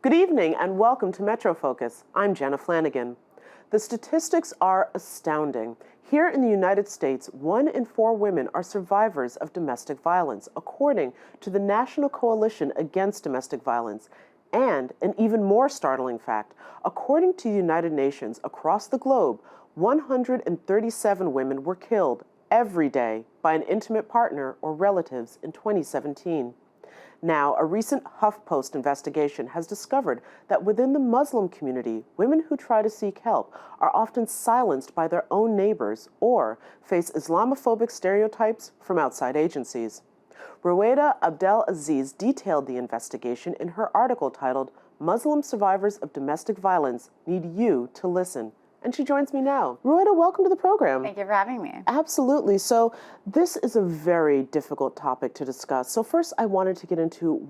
Good evening and welcome to Metro Focus. I'm Jenna Flanagan. The statistics are astounding. Here in the United States, 1 in 4 women are survivors of domestic violence, according to the National Coalition Against Domestic Violence. And an even more startling fact, according to the United Nations, across the globe, 137 women were killed every day by an intimate partner or relatives in 2017. Now, a recent HuffPost investigation has discovered that within the Muslim community, women who try to seek help are often silenced by their own neighbors or face Islamophobic stereotypes from outside agencies. Ruwaida Abdel-Aziz detailed the investigation in her article titled, "Muslim Survivors of Domestic Violence Need You to Listen." And she joins me now. Ruwaida, welcome to the program. Thank you for having me. Absolutely. So this is a very difficult topic to discuss. So first I wanted to get into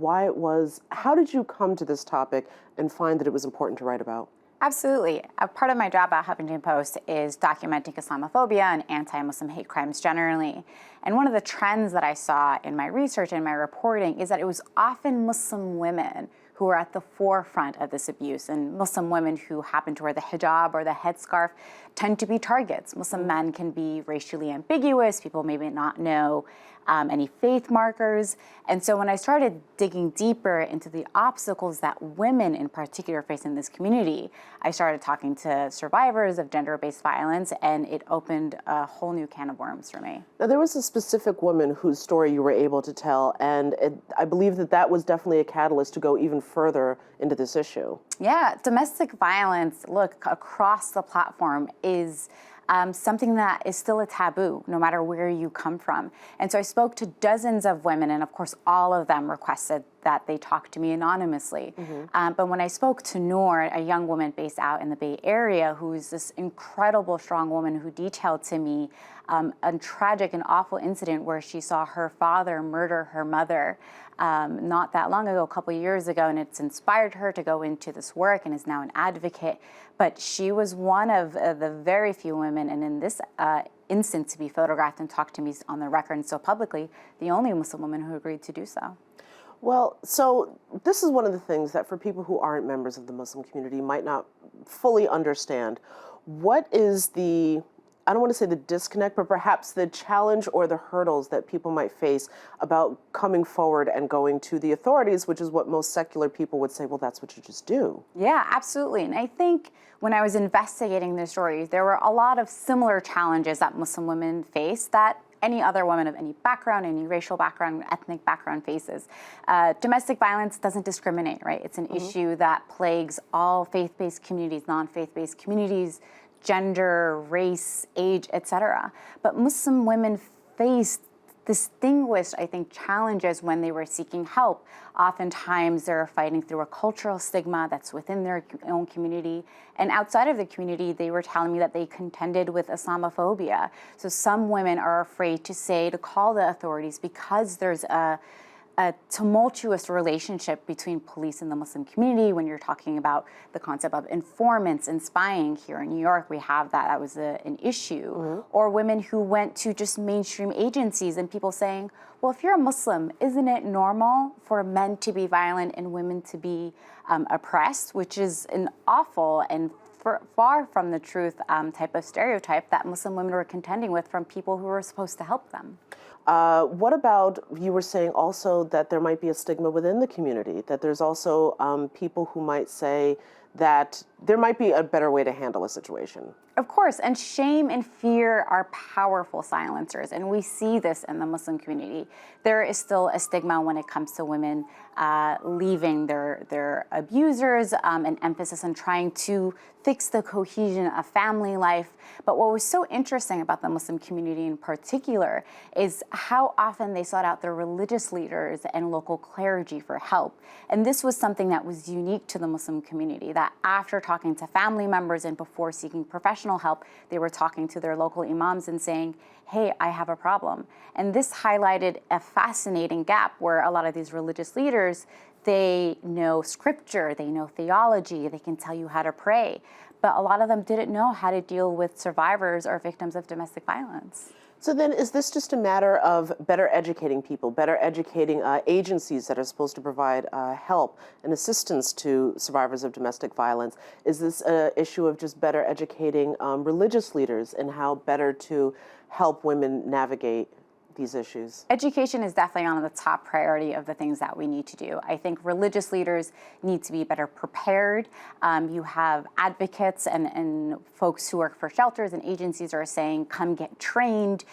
how did you come to this topic and find that it was important to write about? Absolutely. A part of my job at Huffington Post is documenting Islamophobia and anti-Muslim hate crimes generally. And one of the trends that I saw in my research and my reporting is that it was often Muslim women who are at the forefront of this abuse. And Muslim women who happen to wear the hijab or the headscarf tend to be targets. Muslim men can be racially ambiguous. People maybe not know any faith markers. And so when I started digging deeper into the obstacles that women in particular face in this community, I started talking to survivors of gender-based violence, and it opened a whole new can of worms for me. Now, there was a specific woman whose story you were able to tell, and I believe that was definitely a catalyst to go even further into this issue. Yeah, domestic violence, look, across the platform is something that is still a taboo, no matter where you come from. And so I spoke to dozens of women, and of course, all of them requested that they talk to me anonymously. But when I spoke to Noor, a young woman based out in the Bay Area, who's this incredible, strong woman who detailed to me a tragic and awful incident where she saw her father murder her mother not that long ago, a couple years ago, and it's inspired her to go into this work and is now an advocate. But she was one of the very few women, and in this instance to be photographed and talked to me on the record and so publicly, the only Muslim woman who agreed to do so. Well, so this is one of the things that for people who aren't members of the Muslim community might not fully understand. What is I don't want to say the disconnect, but perhaps the challenge or the hurdles that people might face about coming forward and going to the authorities, which is what most secular people would say, well, that's what you just do. Yeah, absolutely. And I think when I was investigating the stories, there were a lot of similar challenges that Muslim women face that any other woman of any background, any racial background, ethnic background faces. Domestic violence doesn't discriminate, right? It's an issue that plagues all faith-based communities, non-faith-based communities, gender, race, age, etc. But Muslim women faced distinguished, I think, challenges when they were seeking help. Oftentimes, they're fighting through a cultural stigma that's within their own community. And outside of the community, they were telling me that they contended with Islamophobia. So some women are afraid to call the authorities because there's a tumultuous relationship between police and the Muslim community when you're talking about the concept of informants and spying. Here in New York, we have that was an issue. Or women who went to just mainstream agencies and people saying, well, if you're a Muslim, isn't it normal for men to be violent and women to be oppressed, which is an awful and far from the truth type of stereotype that Muslim women were contending with from people who were supposed to help them. What about, you were saying also that there might be a stigma within the community, that there's also people who might say that there might be a better way to handle a situation. Of course, and shame and fear are powerful silencers, and we see this in the Muslim community. There is still a stigma when it comes to women leaving their abusers, an emphasis on trying to fix the cohesion of family life. But what was so interesting about the Muslim community in particular is how often they sought out their religious leaders and local clergy for help. And this was something that was unique to the Muslim community, that after talking to family members and before seeking professional help, they were talking to their local imams and saying, hey, I have a problem. And this highlighted a fascinating gap where a lot of these religious leaders, they know scripture, they know theology, they can tell you how to pray, but a lot of them didn't know how to deal with survivors or victims of domestic violence. So then, is this just a matter of better educating people, better educating agencies that are supposed to provide help and assistance to survivors of domestic violence? Is this an issue of just better educating religious leaders and how better to help women navigate these issues? Education is definitely on the top priority of the things that we need to do. I think religious leaders need to be better prepared. You have advocates and folks who work for shelters and agencies are saying, come get trained,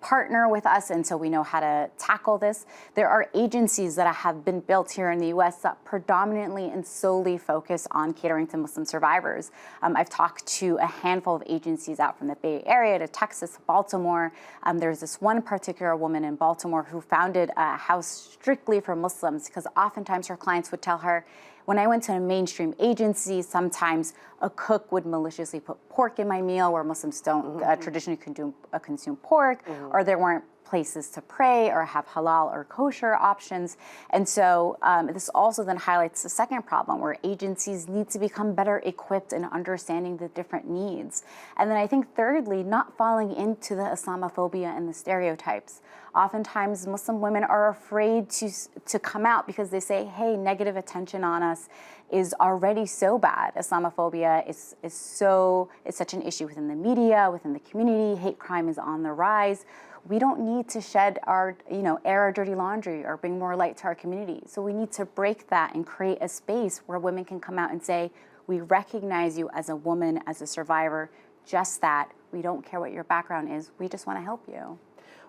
partner with us, and so we know how to tackle this. There are agencies that have been built here in the U.S. that predominantly and solely focus on catering to Muslim survivors. I've talked to a handful of agencies out from the Bay Area to Texas, Baltimore. There's this one particular woman in Baltimore who founded a house strictly for Muslims because oftentimes her clients would tell her, when I went to a mainstream agency, sometimes a cook would maliciously put pork in my meal where Muslims don't traditionally consume pork, or there weren't places to pray or have halal or kosher options. And so this also then highlights the second problem where agencies need to become better equipped in understanding the different needs. And then I think thirdly, not falling into the Islamophobia and the stereotypes. Oftentimes Muslim women are afraid to come out because they say, hey, negative attention on us is already so bad. Islamophobia is such an issue within the media, within the community. Hate crime is on the rise. We don't need to shed our, air our dirty laundry or bring more light to our community. So we need to break that and create a space where women can come out and say, we recognize you as a woman, as a survivor, just that. We don't care what your background is. We just want to help you.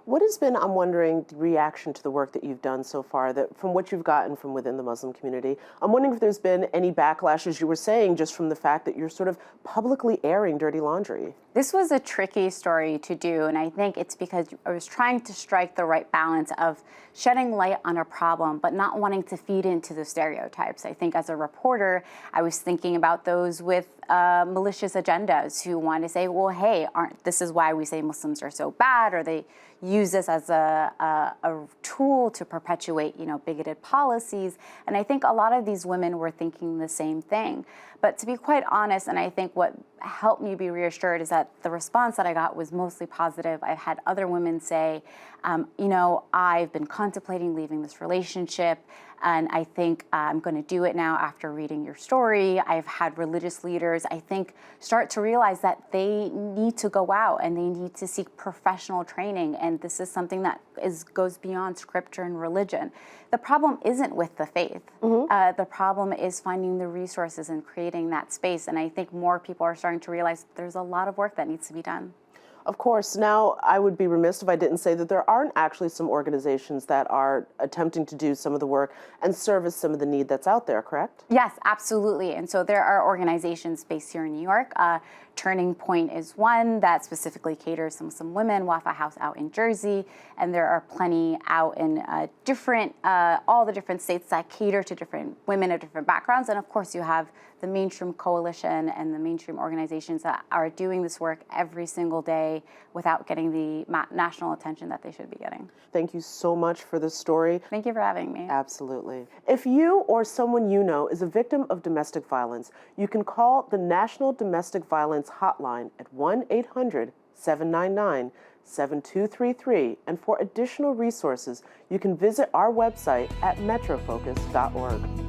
What has been, I'm wondering, the reaction to the work that you've done so far, that from what you've gotten from within the Muslim community? I'm wondering if there's been any backlash, as you were saying, just from the fact that you're sort of publicly airing dirty laundry. This was a tricky story to do, and I think it's because I was trying to strike the right balance of shedding light on a problem, but not wanting to feed into the stereotypes. I think as a reporter, I was thinking about those with malicious agendas who want to say, well, hey, this is why we say Muslims are so bad, or they use this as a tool to perpetuate, bigoted policies. And I think a lot of these women were thinking the same thing. But to be quite honest, and I think what helped me be reassured is that the response that I got was mostly positive. I had other women say, I've been contemplating leaving this relationship, and I think I'm going to do it now after reading your story. I've had religious leaders, I think, start to realize that they need to go out and they need to seek professional training. And this is something that goes beyond scripture and religion. The problem isn't with the faith. The problem is finding the resources and creating that space. And I think more people are starting to realize there's a lot of work that needs to be done. Of course. Now, I would be remiss if I didn't say that there aren't actually some organizations that are attempting to do some of the work and service some of the need that's out there, correct? Yes, absolutely. And so there are organizations based here in New York. Turning Point is one that specifically caters to Muslim women, Wafa House out in Jersey, and there are plenty out in all the different states that cater to different women of different backgrounds. And of course, you have the Mainstream Coalition and the mainstream organizations that are doing this work every single day without getting the national attention that they should be getting. Thank you so much for this story. Thank you for having me. Absolutely. If you or someone you know is a victim of domestic violence, you can call the National Domestic Violence Hotline at 1-800-799-7233. And for additional resources, you can visit our website at metrofocus.org.